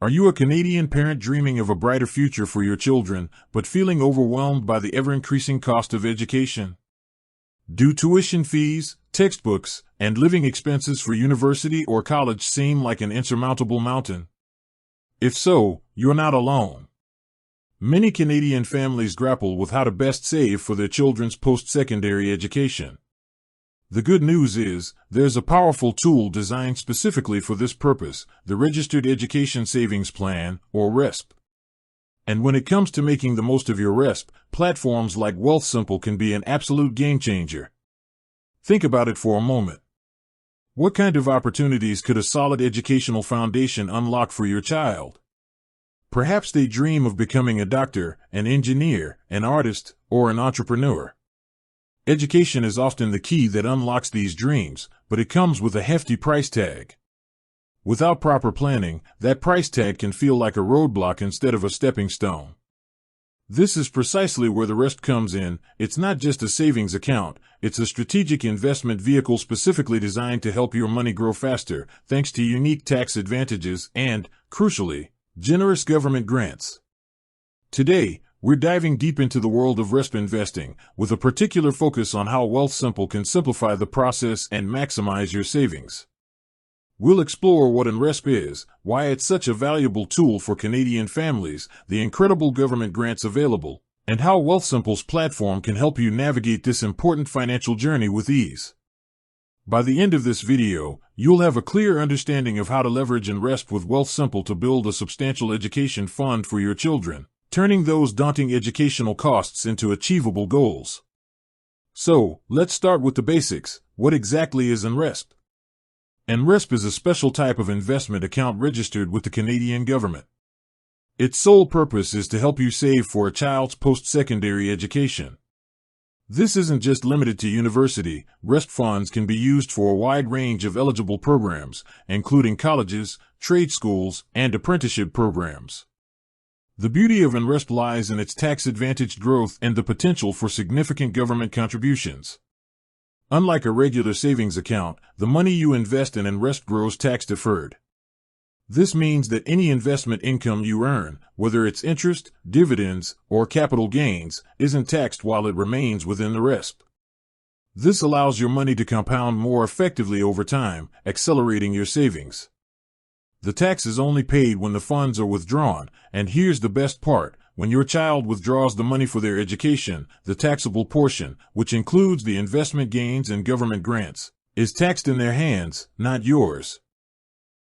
Are you a Canadian parent dreaming of a brighter future for your children, but feeling overwhelmed by the ever-increasing cost of education? Do tuition fees, textbooks, and living expenses for university or college seem like an insurmountable mountain? If so, you're not alone. Many Canadian families grapple with how to best save for their children's post-secondary education. The good news is, there's a powerful tool designed specifically for this purpose, the Registered Education Savings Plan, or RESP. And when it comes to making the most of your RESP, platforms like Wealthsimple can be an absolute game-changer. Think about it for a moment. What kind of opportunities could a solid educational foundation unlock for your child? Perhaps they dream of becoming a doctor, an engineer, an artist, or an entrepreneur. Education is often the key that unlocks these dreams, but it comes with a hefty price tag. Without proper planning, that price tag can feel like a roadblock instead of a stepping stone. This is precisely where the RESP comes in. It's not just a savings account, it's a strategic investment vehicle specifically designed to help your money grow faster, thanks to unique tax advantages and, crucially, generous government grants. Today, we're diving deep into the world of RESP investing, with a particular focus on how Wealthsimple can simplify the process and maximize your savings. We'll explore what an RESP is, why it's such a valuable tool for Canadian families, the incredible government grants available, and how Wealthsimple's platform can help you navigate this important financial journey with ease. By the end of this video, you'll have a clear understanding of how to leverage an RESP with Wealthsimple to build a substantial education fund for your children, turning those daunting educational costs into achievable goals. So, let's start with the basics. What exactly is an RESP? An RESP is a special type of investment account registered with the Canadian government. Its sole purpose is to help you save for a child's post-secondary education. This isn't just limited to university. RESP funds can be used for a wide range of eligible programs, including colleges, trade schools, and apprenticeship programs. The beauty of an RESP lies in its tax-advantaged growth and the potential for significant government contributions. Unlike a regular savings account, the money you invest in an RESP grows tax-deferred. This means that any investment income you earn, whether it's interest, dividends, or capital gains, isn't taxed while it remains within the RESP. This allows your money to compound more effectively over time, accelerating your savings. The tax is only paid when the funds are withdrawn, and here's the best part. When your child withdraws the money for their education, the taxable portion, which includes the investment gains and government grants, is taxed in their hands, not yours.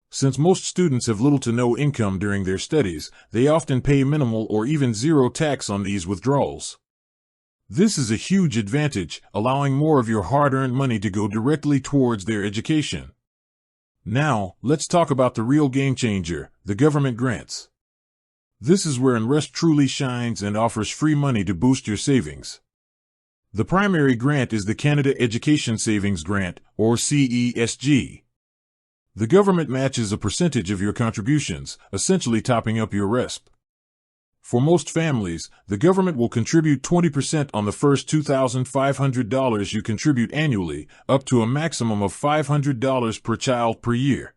Since most students have little to no income during their studies, they often pay minimal or even zero tax on these withdrawals. This is a huge advantage, allowing more of your hard-earned money to go directly towards their education. Now, let's talk about the real game changer, the government grants. This is where an RESP truly shines and offers free money to boost your savings. The primary grant is the Canada Education Savings Grant, or CESG. The government matches a percentage of your contributions, essentially topping up your RESP. For most families, the government will contribute 20% on the first $2,500 you contribute annually, up to a maximum of $500 per child per year.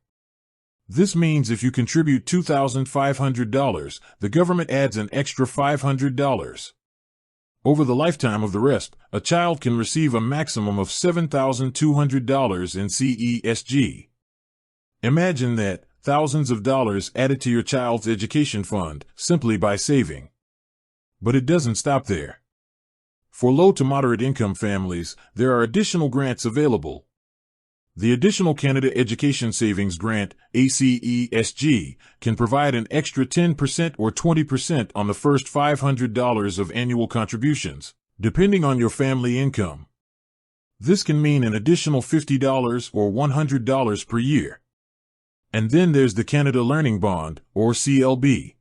This means if you contribute $2,500, the government adds an extra $500. Over the lifetime of the RESP, a child can receive a maximum of $7,200 in CESG. Imagine that, thousands of dollars added to your child's education fund, simply by saving. But it doesn't stop there. For low to moderate income families, there are additional grants available. The Additional Canada Education Savings Grant, ACESG, can provide an extra 10% or 20% on the first $500 of annual contributions, depending on your family income. This can mean an additional $50 or $100 per year. And then there's the Canada Learning Bond, or CLB.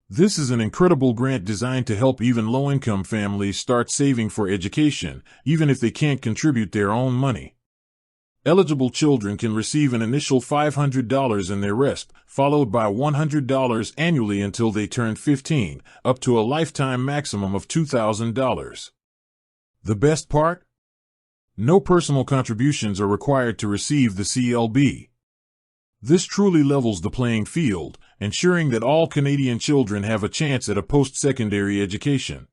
This is an incredible grant designed to help even low-income families start saving for education, even if they can't contribute their own money. Eligible children can receive an initial $500 in their RESP, followed by $100 annually until they turn 15, up to a lifetime maximum of $2,000. The best part? No personal contributions are required to receive the CLB. This truly levels the playing field, ensuring that all Canadian children have a chance at a post-secondary education.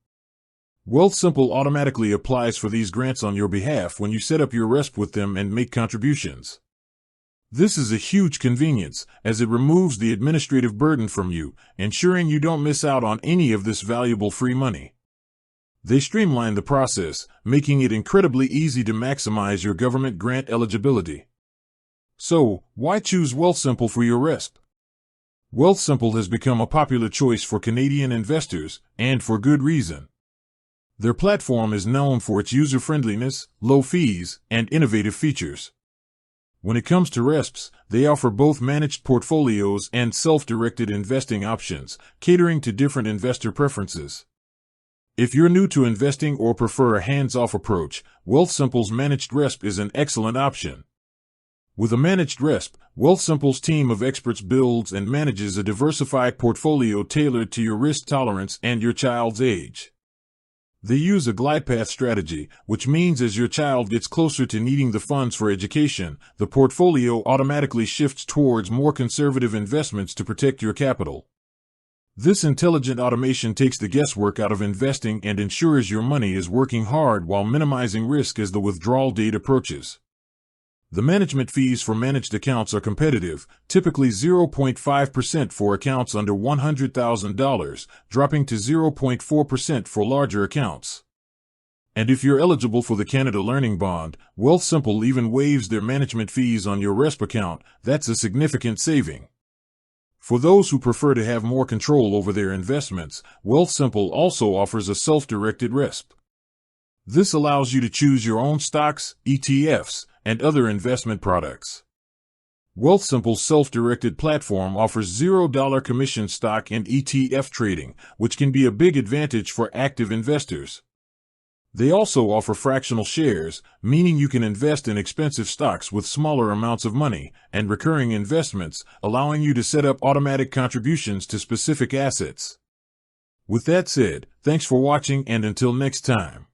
Wealthsimple automatically applies for these grants on your behalf when you set up your RESP with them and make contributions. This is a huge convenience, as it removes the administrative burden from you, ensuring you don't miss out on any of this valuable free money. They streamline the process, making it incredibly easy to maximize your government grant eligibility. So, why choose Wealthsimple for your RESP? Wealthsimple has become a popular choice for Canadian investors, and for good reason. Their platform is known for its user-friendliness, low fees, and innovative features. When it comes to RESPs, they offer both managed portfolios and self-directed investing options, catering to different investor preferences. If you're new to investing or prefer a hands-off approach, Wealthsimple's managed RESP is an excellent option. With a managed RESP, Wealthsimple's team of experts builds and manages a diversified portfolio tailored to your risk tolerance and your child's age. They use a glide path strategy, which means as your child gets closer to needing the funds for education, the portfolio automatically shifts towards more conservative investments to protect your capital. This intelligent automation takes the guesswork out of investing and ensures your money is working hard while minimizing risk as the withdrawal date approaches. The management fees for managed accounts are competitive, typically 0.5% for accounts under $100,000, dropping to 0.4% for larger accounts. And if you're eligible for the Canada Learning Bond, Wealthsimple even waives their management fees on your RESP account. That's a significant saving. For those who prefer to have more control over their investments, Wealthsimple also offers a self-directed RESP. This allows you to choose your own stocks, ETFs, and other investment products. Wealthsimple's self-directed platform offers $0 commission stock and ETF trading, which can be a big advantage for active investors. They also offer fractional shares, meaning you can invest in expensive stocks with smaller amounts of money, and recurring investments, allowing you to set up automatic contributions to specific assets. With that said, thanks for watching, and until next time.